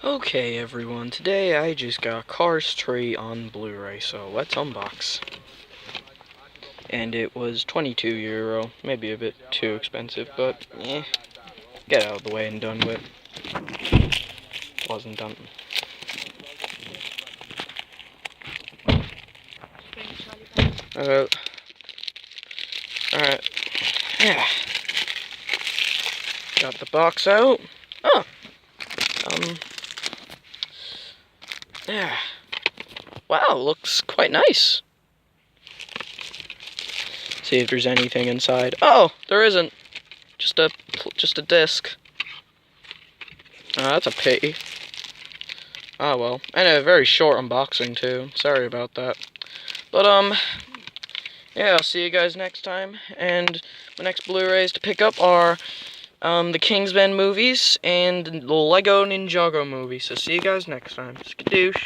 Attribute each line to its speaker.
Speaker 1: Okay everyone, today I just got Cars 3 on Blu Ray, so let's unbox. And it was €22, maybe a bit too expensive, but get out of the way and done with. Wasn't done. Alright. Yeah. Got the box out. Oh. Yeah. Wow, looks quite nice. See if there's anything inside. Oh, there isn't. Just a disc. That's a pity. Oh well. And a very short unboxing too. Sorry about that. But yeah, I'll see you guys next time. And the next Blu-rays to pick up are the Kingsman movies and the Lego Ninjago movie. So see you guys next time. Skadoosh.